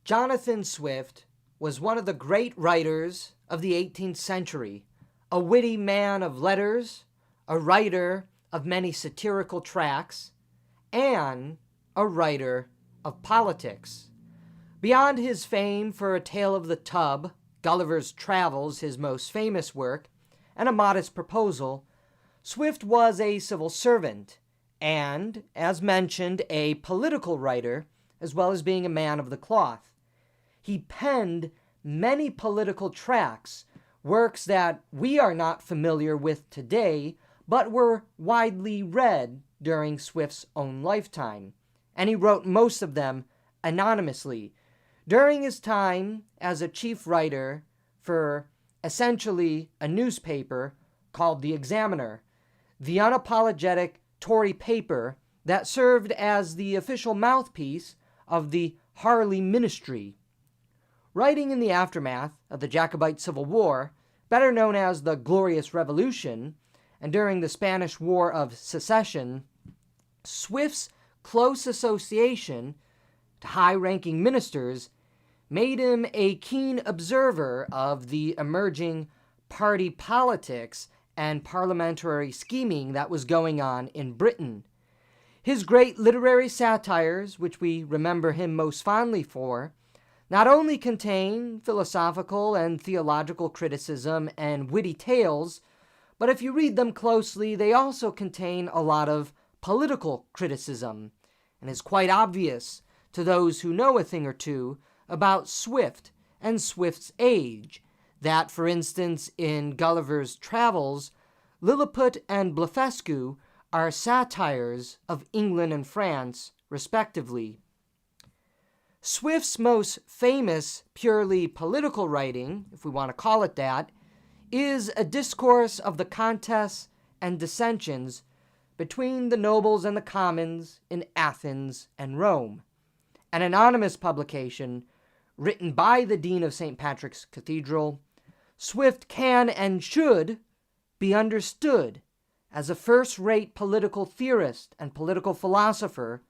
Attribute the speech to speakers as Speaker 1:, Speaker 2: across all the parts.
Speaker 1: Jonathan Swift was one of the great writers of the 18th century, a witty man of letters, a writer of many satirical tracts, and a writer of politics. Beyond his fame for A Tale of the Tub, Gulliver's Travels, his most famous work, and A Modest Proposal, Swift was a civil servant and, as mentioned, a political writer, as well as being a man of the cloth. He penned many political tracts, works that we are not familiar with today, but were widely read during Swift's own lifetime, and he wrote most of them anonymously. During his time as a chief writer for essentially a newspaper called The Examiner, the unapologetic Tory paper that served as the official mouthpiece of the Harley ministry. Writing in the aftermath of the Jacobite Civil War, better known as the Glorious Revolution, and during the Spanish War of Secession, Swift's close association to high-ranking ministers made him a keen observer of the emerging party politics and parliamentary scheming that was going on in Britain. His great literary satires, which we remember him most fondly for, not only contain philosophical and theological criticism and witty tales, but if you read them closely, they also contain a lot of political criticism, and is quite obvious to those who know a thing or two about Swift and Swift's age, that, for instance, in Gulliver's Travels, Lilliput and Blefuscu are satires of England and France, respectively. Swift's most famous purely political writing, if we want to call it that, is a discourse of the contests and dissensions between the nobles and the commons in Athens and Rome, an anonymous publication written by the Dean of St. Patrick's Cathedral. Swift can and should be understood as a first-rate political theorist and political philosopher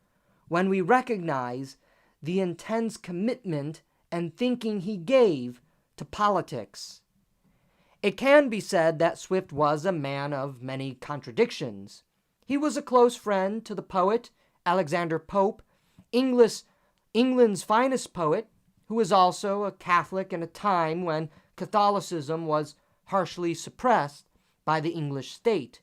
Speaker 1: when we recognize the intense commitment and thinking he gave to politics. It can be said that Swift was a man of many contradictions. He was a close friend to the poet Alexander Pope, England's finest poet, who was also a Catholic in a time when Catholicism was harshly suppressed by the English state.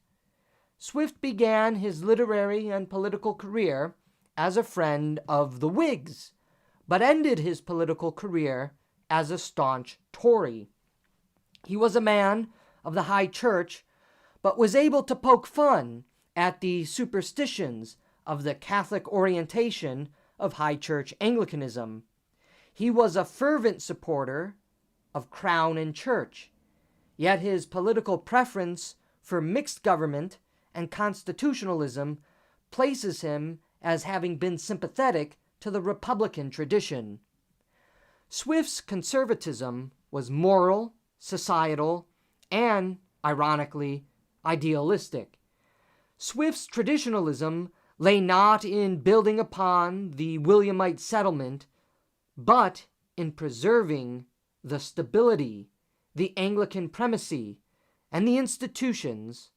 Speaker 1: Swift began his literary and political career as a friend of the Whigs, but ended his political career as a staunch Tory. He was a man of the high church, but was able to poke fun at the superstitions of the Catholic orientation of high church Anglicanism. He was a fervent supporter of crown and church, yet his political preference for mixed government and constitutionalism places him as having been sympathetic to the Republican tradition. Swift's conservatism was moral, societal, and, ironically, idealistic. Swift's traditionalism lay not in building upon the Williamite settlement, but in preserving the stability, the Anglican primacy, and the institutions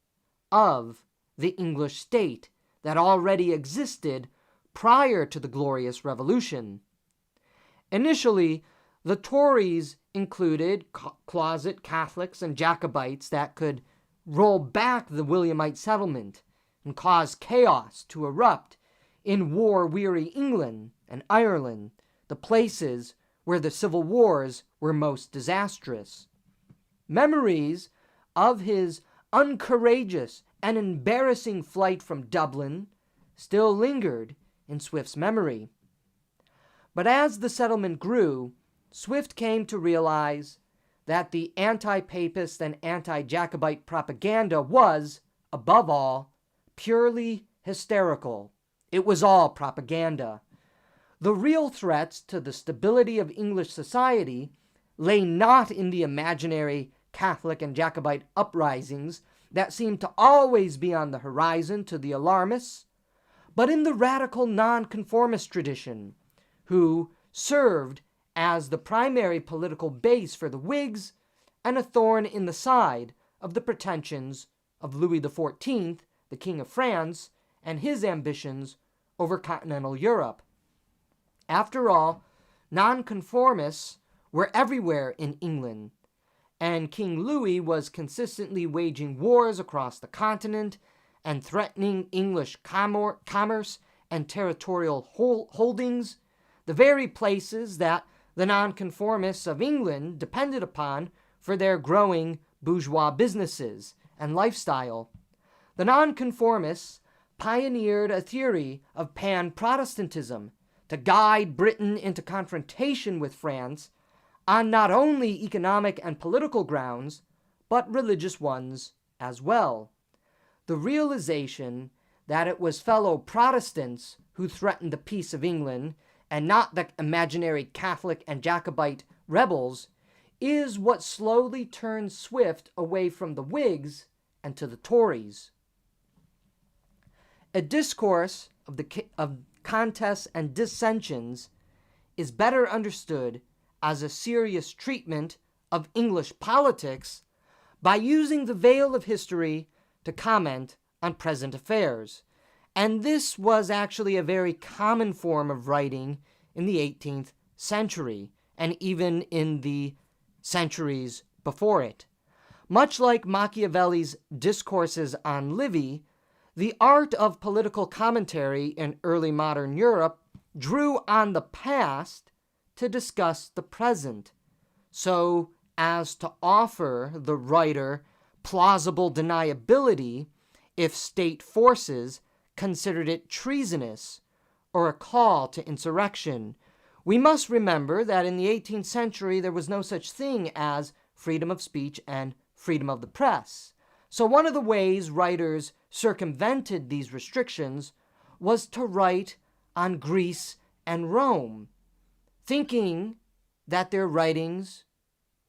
Speaker 1: of the English state that already existed prior to the Glorious Revolution. Initially, the Tories included closet Catholics and Jacobites that could roll back the Williamite settlement and cause chaos to erupt in war-weary England and Ireland, the places where the civil wars were most disastrous. Memories of his uncourageous and embarrassing flight from Dublin still lingered in Swift's memory. But as the settlement grew, Swift came to realize that the anti-papist and anti-Jacobite propaganda was, above all, purely hysterical. It was all propaganda. The real threats to the stability of English society lay not in the imaginary Catholic and Jacobite uprisings that seemed to always be on the horizon to the alarmists, but in the radical nonconformist tradition, who served as the primary political base for the Whigs and a thorn in the side of the pretensions of Louis XIV, the King of France, and his ambitions over continental Europe. After all, nonconformists were everywhere in England, and King Louis was consistently waging wars across the continent and threatening English commerce and territorial holdings, the very places that the nonconformists of England depended upon for their growing bourgeois businesses and lifestyle. The nonconformists pioneered a theory of pan-Protestantism to guide Britain into confrontation with France on not only economic and political grounds, but religious ones as well. The realization that it was fellow Protestants who threatened the peace of England and not the imaginary Catholic and Jacobite rebels is what slowly turned Swift away from the Whigs and to the Tories. A discourse of contests and dissensions is better understood as a serious treatment of English politics by using the veil of history to comment on present affairs. And this was actually a very common form of writing in the 18th century, and even in the centuries before it. Much like Machiavelli's discourses on Livy, the art of political commentary in early modern Europe drew on the past to discuss the present, so as to offer the writer plausible deniability if state forces considered it treasonous or a call to insurrection. We must remember that in the 18th century there was no such thing as freedom of speech and freedom of the press. So one of the ways writers circumvented these restrictions was to write on Greece and Rome, thinking that their writings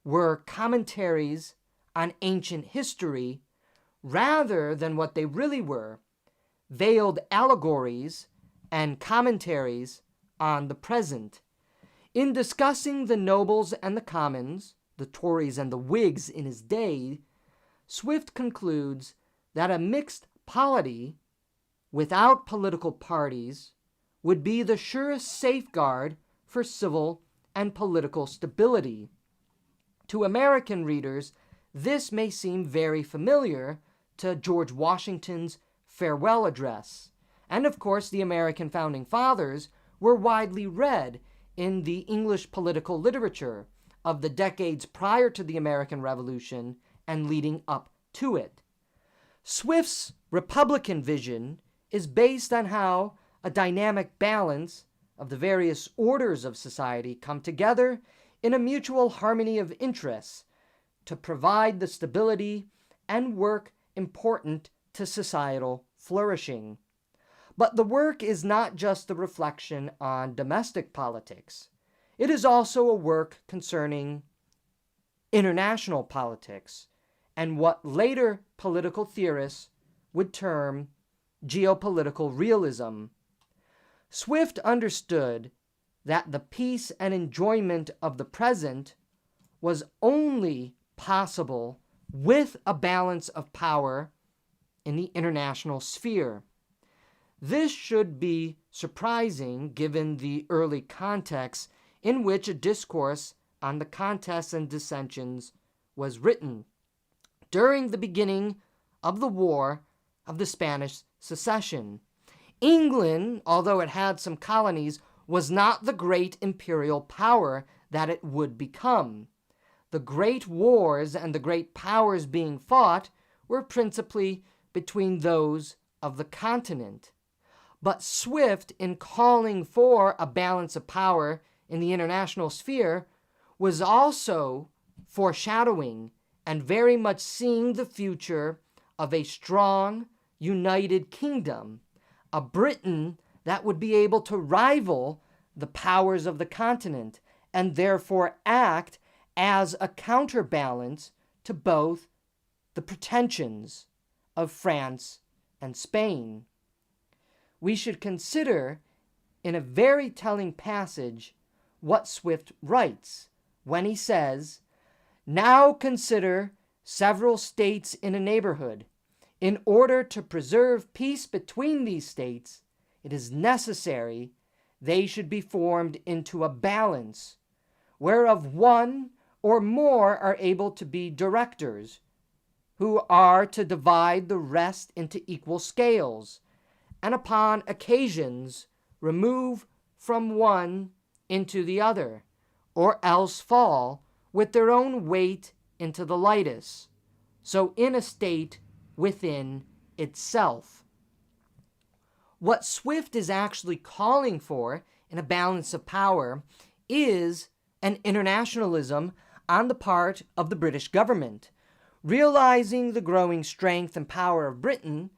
Speaker 1: were commentaries on ancient history rather than what they really were, veiled allegories and commentaries on the present. In discussing the nobles and the commons, the Tories and the Whigs in his day, Swift concludes that a mixed polity without political parties would be the surest safeguard for civil and political stability. To American readers, this may seem very familiar to George Washington's farewell address, and of course the American founding fathers were widely read in the English political literature of the decades prior to the American Revolution and leading up to it. Swift's Republican vision is based on how a dynamic balance of the various orders of society come together in a mutual harmony of interests to provide the stability and work important to societal flourishing. But the work is not just a reflection on domestic politics. It is also a work concerning international politics and what later political theorists would term geopolitical realism. Swift understood that the peace and enjoyment of the present was only possible with a balance of power in the international sphere. This should be surprising given the early context in which a discourse on the contests and dissensions was written, during the beginning of the War of the Spanish Succession. England, although it had some colonies, was not the great imperial power that it would become. The great wars and the great powers being fought were principally between those of the continent. But Swift, in calling for a balance of power in the international sphere, was also foreshadowing and very much seeing the future of a strong, united kingdom, a Britain that would be able to rival the powers of the continent and therefore act as a counterbalance to both the pretensions of France and Spain. We should consider in a very telling passage what Swift writes when he says, "Now consider several states in a neighborhood. In order to preserve peace between these states, it is necessary they should be formed into a balance, whereof one or more are able to be directors, who are to divide the rest into equal scales, and upon occasions remove from one into the other, or else fall with their own weight into the lightest, so in a state within itself." What Swift is actually calling for in a balance of power is an internationalism on the part of the British government, realizing the growing strength and power of Britain,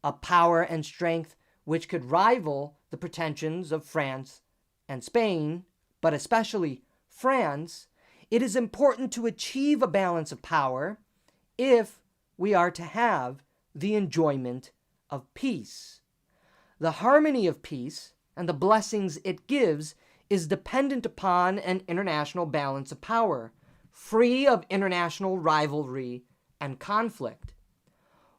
Speaker 1: a power and strength which could rival the pretensions of France and Spain, but especially France. It is important to achieve a balance of power if we are to have the enjoyment of peace. The harmony of peace and the blessings it gives is dependent upon an international balance of power, free of international rivalry and conflict.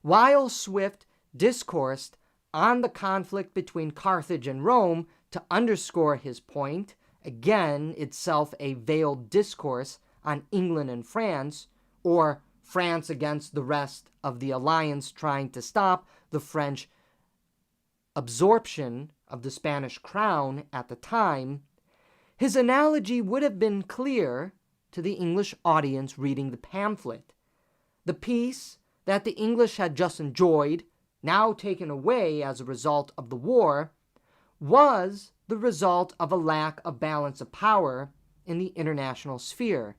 Speaker 1: While Swift discoursed on the conflict between Carthage and Rome to underscore his point, again itself a veiled discourse on England and France, or France against the rest of the alliance trying to stop the French absorption of the Spanish crown at the time, his analogy would have been clear to the English audience reading the pamphlet. The peace that the English had just enjoyed, now taken away as a result of the war, was the result of a lack of balance of power in the international sphere.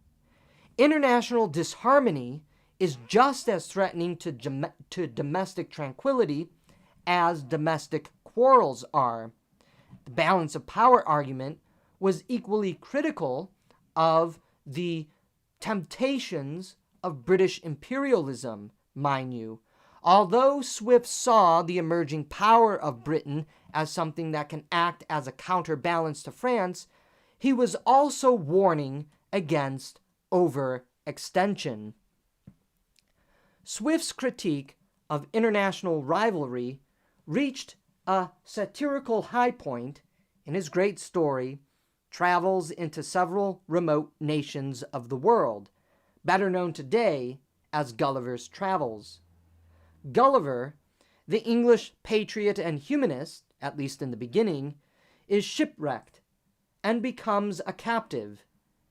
Speaker 1: International disharmony is just as threatening to domestic tranquility as domestic quarrels are. The balance of power argument was equally critical of the temptations of British imperialism, mind you. Although Swift saw the emerging power of Britain as something that can act as a counterbalance to France, he was also warning against overextension. Swift's critique of international rivalry reached a satirical high point in his great story, Travels into Several Remote Nations of the World, better known today as Gulliver's Travels. Gulliver, the English patriot and humanist, at least in the beginning, is shipwrecked and becomes a captive,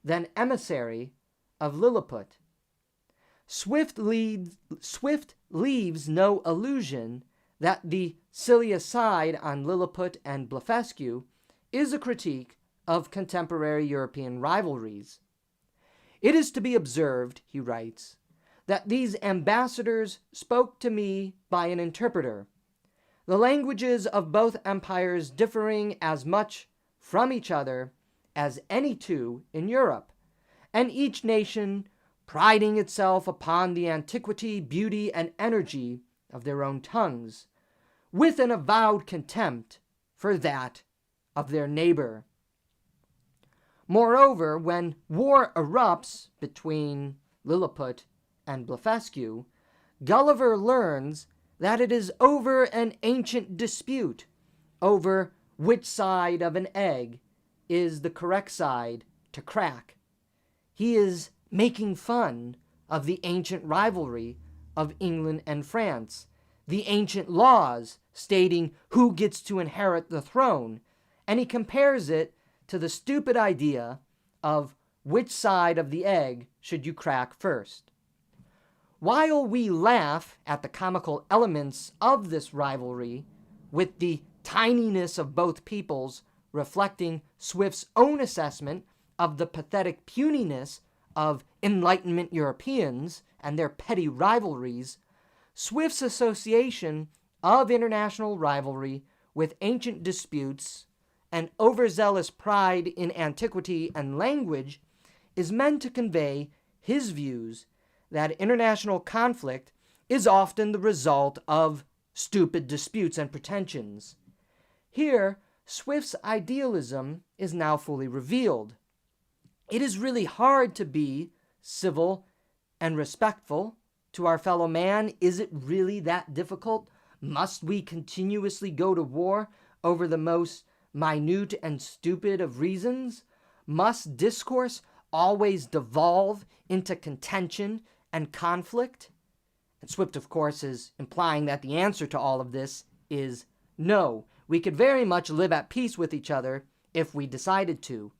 Speaker 1: then emissary of Lilliput. Swift leaves no illusion that the silly aside on Lilliput and Blefuscu is a critique of contemporary European rivalries. "It is to be observed," he writes, "that these ambassadors spoke to me by an interpreter, the languages of both empires differing as much from each other as any two in Europe, and each nation priding itself upon the antiquity, beauty, and energy of their own tongues, with an avowed contempt for that of their neighbor." Moreover, when war erupts between Lilliput and Blefuscu, Gulliver learns that it is over an ancient dispute over which side of an egg is the correct side to crack. He is making fun of the ancient rivalry of England and France, the ancient laws stating who gets to inherit the throne, and he compares it to the stupid idea of which side of the egg should you crack first. While we laugh at the comical elements of this rivalry, with the tininess of both peoples reflecting Swift's own assessment of the pathetic puniness of Enlightenment Europeans and their petty rivalries, Swift's association of international rivalry with ancient disputes and overzealous pride in antiquity and language is meant to convey his views that international conflict is often the result of stupid disputes and pretensions. Here, Swift's idealism is now fully revealed. It is really hard to be civil and respectful to our fellow man. Is it really that difficult? Must we continuously go to war over the most minute and stupid of reasons? Must discourse always devolve into contention and conflict? And Swift, of course, is implying that the answer to all of this is no. We could very much live at peace with each other if we decided to.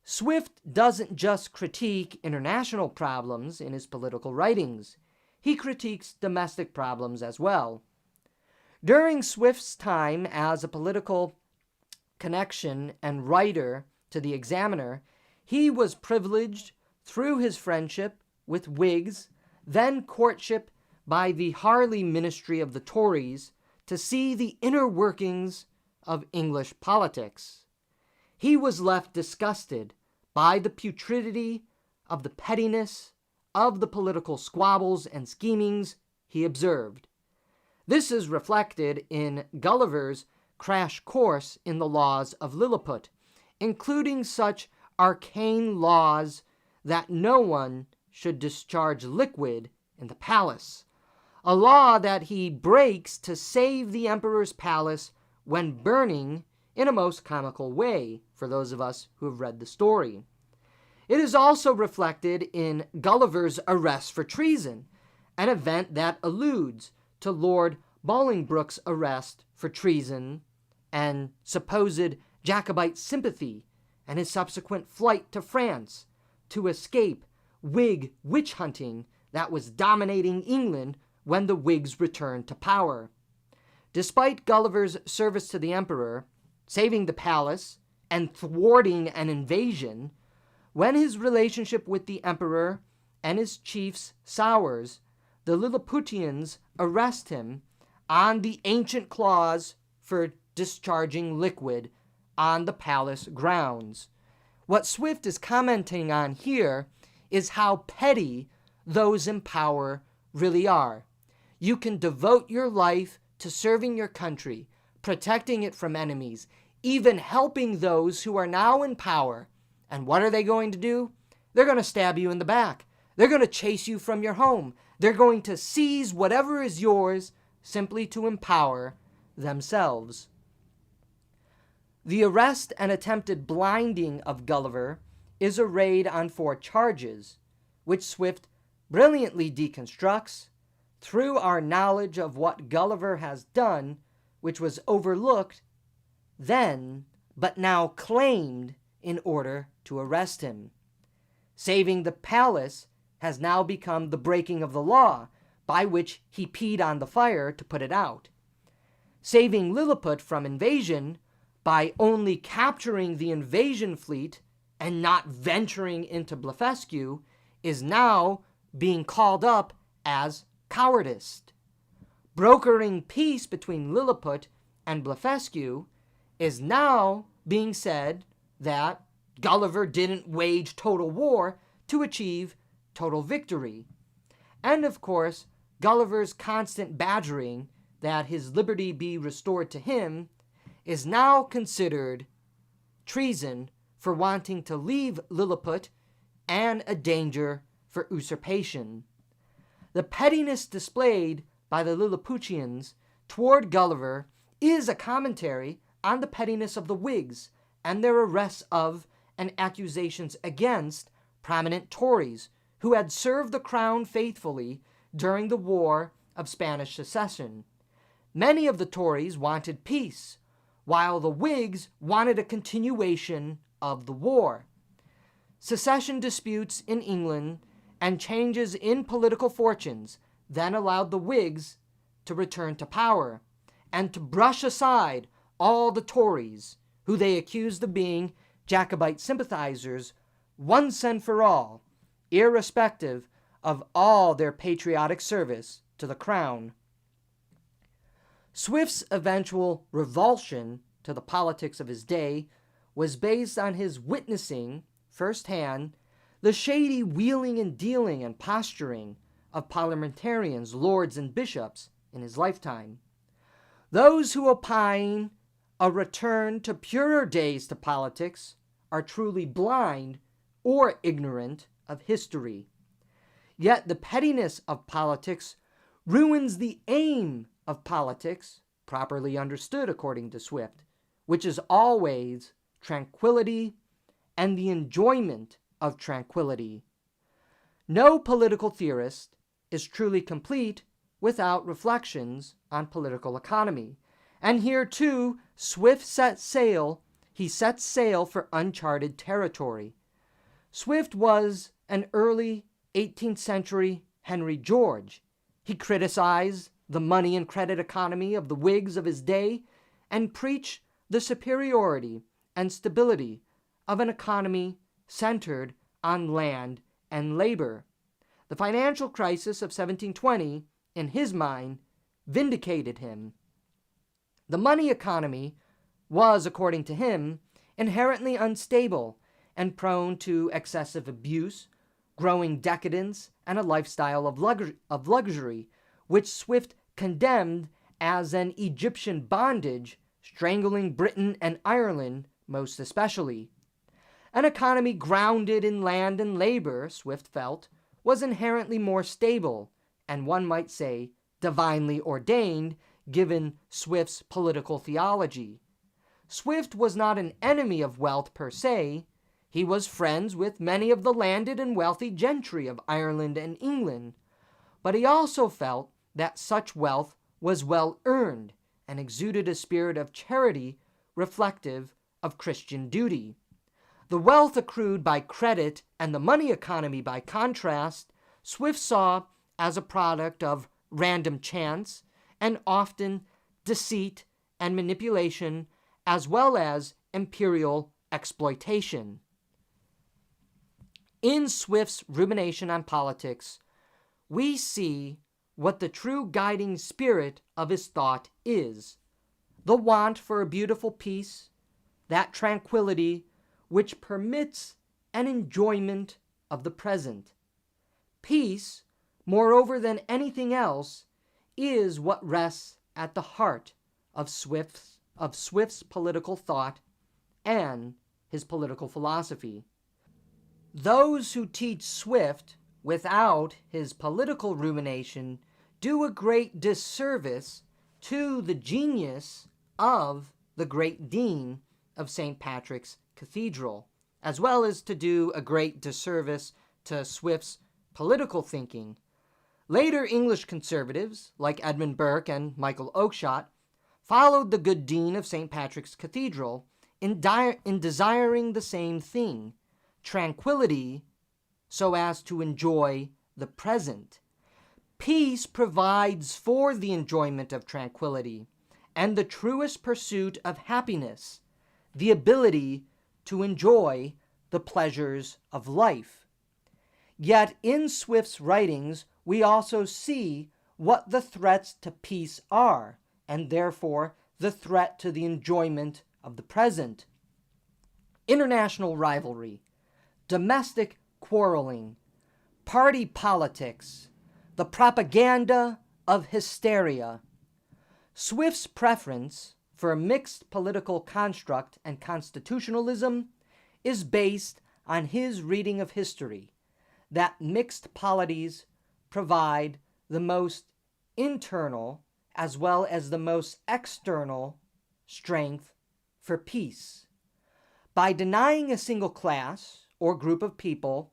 Speaker 1: Swift doesn't just critique international problems in his political writings. He critiques domestic problems as well. During Swift's time as a political connection and writer to the Examiner, he was privileged through his friendship with Whigs, then courtship by the Harley ministry of the Tories, to see the inner workings of English politics. He was left disgusted by the putridity of the pettiness of the political squabbles and schemings he observed. This is reflected in Gulliver's crash course in the laws of Lilliput, including such arcane laws that no one should discharge liquid in the palace, a law that he breaks to save the emperor's palace when burning in a most comical way, for those of us who have read the story. It is also reflected in Gulliver's arrest for treason, an event that alludes to Lord Bolingbroke's arrest for treason and supposed Jacobite sympathy, and his subsequent flight to France to escape Whig witch hunting that was dominating England when the Whigs returned to power. Despite Gulliver's service to the emperor, saving the palace, and thwarting an invasion, when his relationship with the emperor and his chiefs sours, the Lilliputians arrest him on the ancient clause for discharging liquid on the palace grounds. What Swift is commenting on here is how petty those in power really are. You can devote your life to serving your country, protecting it from enemies, even helping those who are now in power. And what are they going to do? They're going to stab you in the back. They're going to chase you from your home. They're going to seize whatever is yours simply to empower themselves. The arrest and attempted blinding of Gulliver is arrayed on 4 charges, which Swift brilliantly deconstructs through our knowledge of what Gulliver has done, which was overlooked then, but now claimed in order to arrest him. Saving the palace has now become the breaking of the law, by which he peed on the fire to put it out. Saving Lilliput from invasion by only capturing the invasion fleet and not venturing into Blefuscu is now being called up as cowardice. Brokering peace between Lilliput and Blefuscu is now being said that Gulliver didn't wage total war to achieve total victory. And of course, Gulliver's constant badgering that his liberty be restored to him is now considered treason for wanting to leave Lilliput and a danger for usurpation. The pettiness displayed by the Lilliputians toward Gulliver is a commentary on the pettiness of the Whigs and their arrests of and accusations against prominent Tories who had served the crown faithfully during the War of Spanish Succession. Many of the Tories wanted peace, while the Whigs wanted a continuation of the war. Secession disputes in England and changes in political fortunes then allowed the Whigs to return to power and to brush aside all the Tories, who they accused of being Jacobite sympathizers, once and for all, irrespective of all their patriotic service to the crown. Swift's eventual revulsion to the politics of his day was based on his witnessing, firsthand, the shady wheeling and dealing and posturing of parliamentarians, lords, and bishops in his lifetime. Those who opine a return to purer days to politics are truly blind or ignorant of history. Yet the pettiness of politics ruins the aim of politics, properly understood according to Swift, which is always tranquility and the enjoyment of tranquility. No political theorist is truly complete without reflections on political economy. And here too, Swift sets sail for uncharted territory. Swift was an early 18th century Henry George. He criticized the money and credit economy of the Whigs of his day and preached the superiority and stability of an economy centered on land and labor. The financial crisis of 1720, in his mind, vindicated him. The money economy was, according to him, inherently unstable and prone to excessive abuse, growing decadence, and a lifestyle of luxury, which Swift condemned as an Egyptian bondage, strangling Britain and Ireland most especially. An economy grounded in land and labor, Swift felt, was inherently more stable, and one might say divinely ordained, given Swift's political theology. Swift was not an enemy of wealth per se. He was friends with many of the landed and wealthy gentry of Ireland and England, but he also felt that such wealth was well earned and exuded a spirit of charity reflective of Christian duty. The wealth accrued by credit and the money economy, by contrast, Swift saw as a product of random chance and often deceit and manipulation, as well as imperial exploitation. In Swift's rumination on politics, we see what the true guiding spirit of his thought is: the want for a beautiful peace, that tranquility which permits an enjoyment of the present. Peace, moreover than anything else, is what rests at the heart of Swift's political thought and his political philosophy. Those who teach Swift without his political rumination do a great disservice to the genius of the great dean of St. Patrick's Cathedral, as well as to do a great disservice to Swift's political thinking. Later English conservatives, like Edmund Burke and Michael Oakeshott, followed the good dean of St. Patrick's Cathedral in desiring the same thing: tranquility, so as to enjoy the present. Peace provides for the enjoyment of tranquility and the truest pursuit of happiness, the ability to enjoy the pleasures of life. Yet in Swift's writings, we also see what the threats to peace are, and therefore the threat to the enjoyment of the present. International rivalry, domestic quarreling, party politics, the propaganda of hysteria. Swift's preference for a mixed political construct and constitutionalism is based on his reading of history, that mixed polities provide the most internal as well as the most external strength for peace. By denying a single class or group of people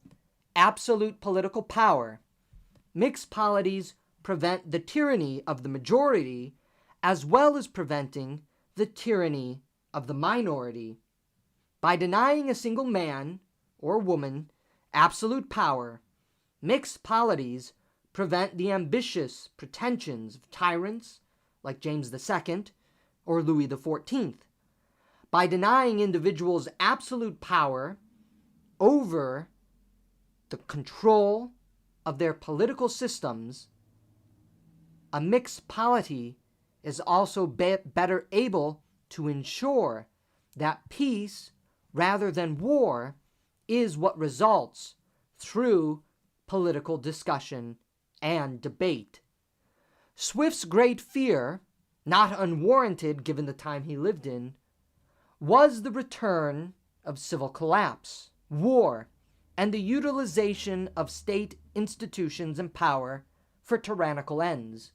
Speaker 1: absolute political power, mixed polities prevent the tyranny of the majority as well as preventing the tyranny of the minority. By denying a single man or woman absolute power, mixed polities prevent the ambitious pretensions of tyrants like James II or Louis XIV. By denying individuals absolute power over the control of their political systems, a mixed polity is also better able to ensure that peace rather than war is what results through political discussion and debate. Swift's great fear, not unwarranted given the time he lived in, was the return of civil collapse, war, and the utilization of state institutions and power for tyrannical ends,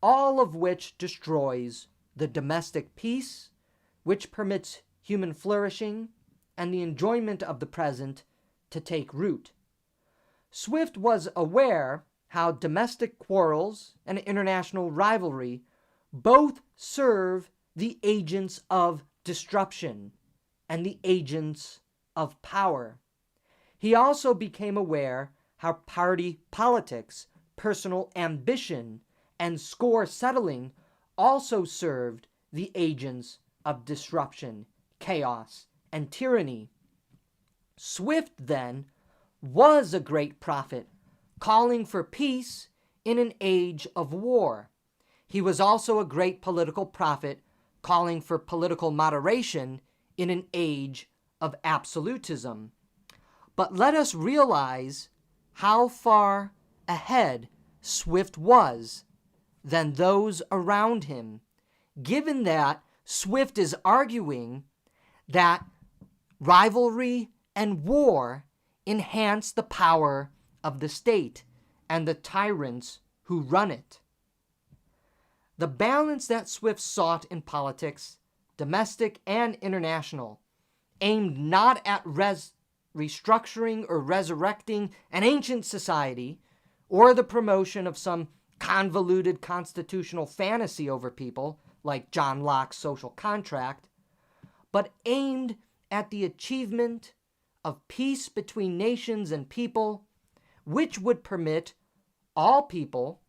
Speaker 1: all of which destroys the domestic peace, which permits human flourishing and the enjoyment of the present to take root. Swift was aware how domestic quarrels and international rivalry both serve the agents of disruption and the agents of power. He also became aware how party politics, personal ambition, and score settling also served the agents of disruption, chaos, and tyranny. Swift, then, was a great prophet, calling for peace in an age of war. He was also a great political prophet, calling for political moderation in an age of absolutism. But let us realize how far ahead Swift was than those around him, given that Swift is arguing that rivalry and war enhance the power of the state and the tyrants who run it. The balance that Swift sought in politics, domestic and international, aimed not at restructuring or resurrecting an ancient society or the promotion of some convoluted constitutional fantasy over people like John Locke's social contract, but aimed at the achievement of peace between nations and people, which would permit all people,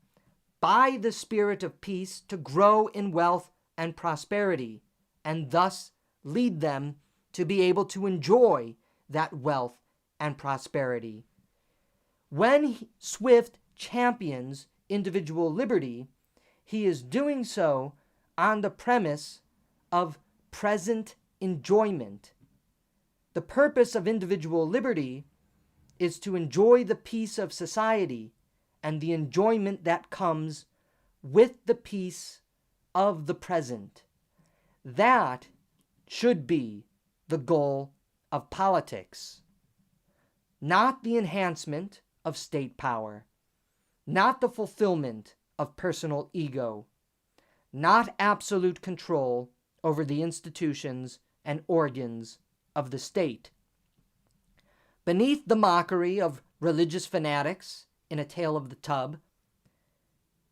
Speaker 1: by the spirit of peace, to grow in wealth and prosperity, and thus lead them to be able to enjoy that wealth and prosperity. When Swift champions individual liberty, he is doing so on the premise of present enjoyment. The purpose of individual liberty is to enjoy the peace of society and the enjoyment that comes with the peace of the present. That should be the goal of politics, not the enhancement of state power, not the fulfillment of personal ego, not absolute control over the institutions and organs of the state. Beneath the mockery of religious fanatics in A Tale of the Tub,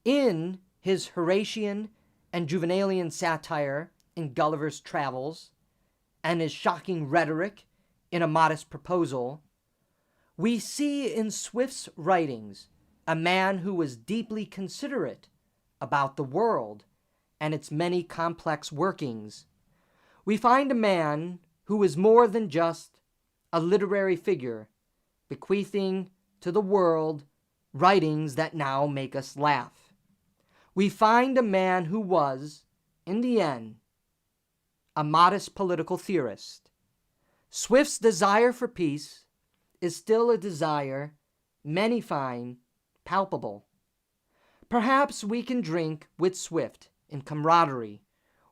Speaker 1: in his Horatian and Juvenalian satire in Gulliver's Travels, and his shocking rhetoric in A Modest Proposal, we see in Swift's writings a man who was deeply considerate about the world and its many complex workings. We find a man who is more than just a literary figure, bequeathing to the world writings that now make us laugh. We find a man who was, in the end, a modest political theorist. Swift's desire for peace is still a desire many find palpable. Perhaps we can drink with Swift in camaraderie,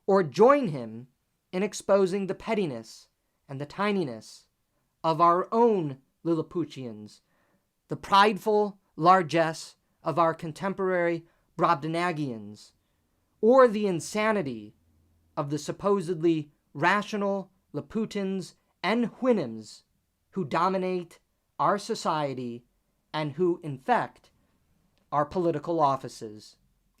Speaker 1: or join him in exposing the pettiness and the tininess of our own Lilliputians, the prideful largesse of our contemporary Brobdingnagians, or the insanity of the supposedly rational Laputans and Houyhnhnms who dominate our society and who infect our political offices.